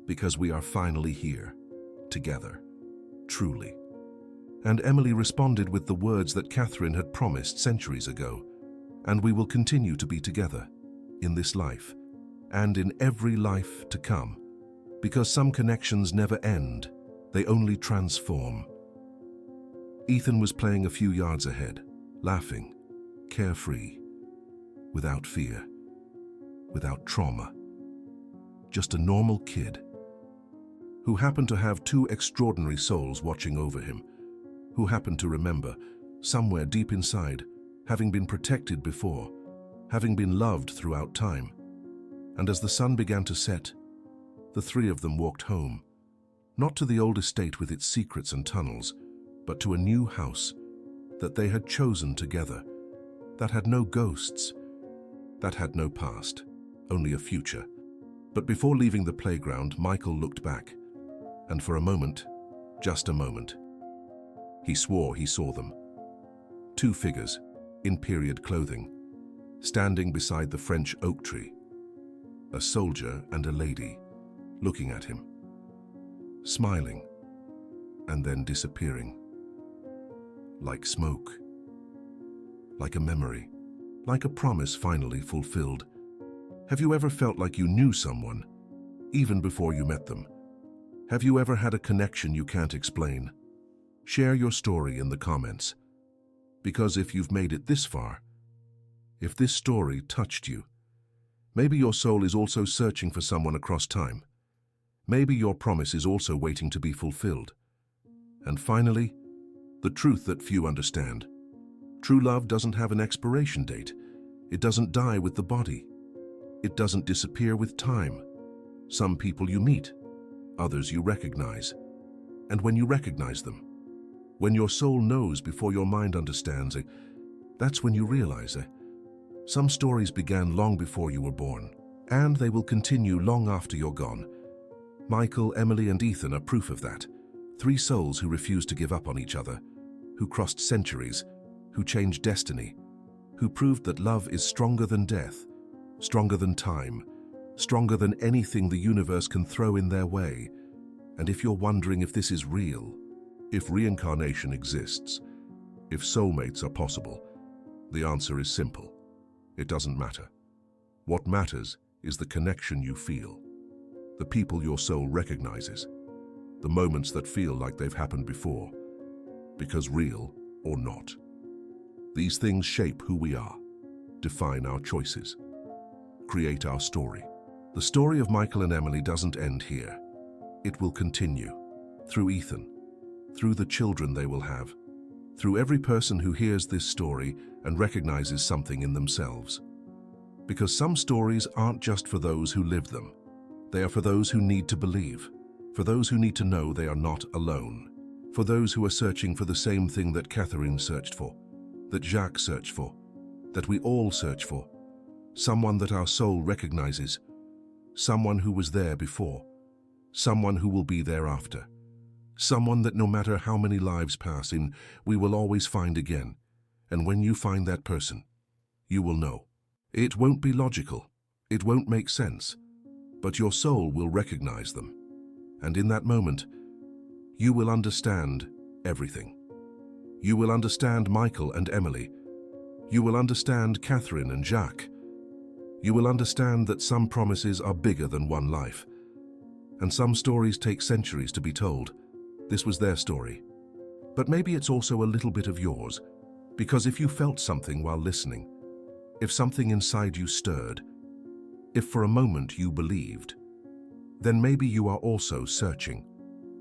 because we are finally here, together, truly." And Emily responded with the words that Catherine had promised centuries ago, "And we will continue to be together, in this life, and in every life to come, because some connections never end, they only transform." Ethan was playing a few yards ahead, laughing, carefree, without fear, without trauma. Just a normal kid, who happened to have two extraordinary souls watching over him, who happened to remember, somewhere deep inside, having been protected before, having been loved throughout time. And as the sun began to set, the three of them walked home, not to the old estate with its secrets and tunnels, but to a new house that they had chosen together, that had no ghosts, that had no past, only a future. But before leaving the playground, Michael looked back, and for a moment, just a moment, he swore he saw them. Two figures, in period clothing, standing beside the French oak tree. A soldier and a lady, looking at him, smiling, and then disappearing. Like smoke, like a memory, like a promise finally fulfilled. Have you ever felt like you knew someone, even before you met them? Have you ever had a connection you can't explain? Share your story in the comments. Because if you've made it this far, if this story touched you, maybe your soul is also searching for someone across time. Maybe your promise is also waiting to be fulfilled. And finally, the truth that few understand. True love doesn't have an expiration date. It doesn't die with the body. It doesn't disappear with time. Some people you meet, others you recognize. And when you recognize them, when your soul knows before your mind understands, that's when you realize some stories began long before you were born, and they will continue long after you're gone. Michael, Emily, and Ethan are proof of that. Three souls who refused to give up on each other, who crossed centuries, who changed destiny, who proved that love is stronger than death, stronger than time, stronger than anything the universe can throw in their way. And if you're wondering if this is real, if reincarnation exists, if soulmates are possible, the answer is simple. It doesn't matter. What matters is the connection you feel, the people your soul recognizes, the moments that feel like they've happened before, because real or not, these things shape who we are, define our choices, create our story. The story of Michael and Emily doesn't end here. It will continue, through Ethan, through the children they will have, through every person who hears this story and recognizes something in themselves. Because some stories aren't just for those who live them. They are for those who need to believe, for those who need to know they are not alone, for those who are searching for the same thing that Catherine searched for, that Jacques searched for, that we all search for, someone that our soul recognizes, someone who was there before, someone who will be there after, someone that no matter how many lives pass in, we will always find again. And when you find that person, you will know. It won't be logical, it won't make sense, but your soul will recognize them. And in that moment, you will understand everything. You will understand Michael and Emily. You will understand Catherine and Jacques. You will understand that some promises are bigger than one life. And some stories take centuries to be told. This was their story. But maybe it's also a little bit of yours, because if you felt something while listening, if something inside you stirred, if for a moment you believed, then maybe you are also searching.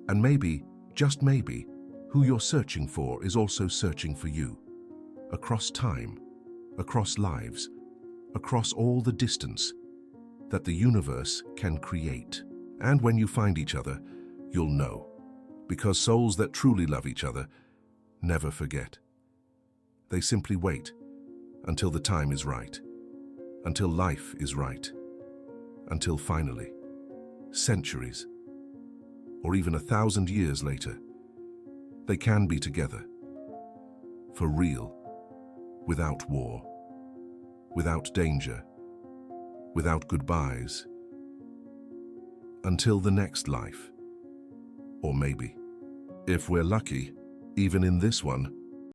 And maybe, just maybe, who you're searching for is also searching for you. Across time, across lives, across all the distance that the universe can create. And when you find each other, you'll know. Because souls that truly love each other never forget. They simply wait until the time is right, until life is right, until finally, centuries, or even 1,000 years later, they can be together, for real, without war, without danger, without goodbyes, until the next life. Or maybe, if we're lucky, even in this one,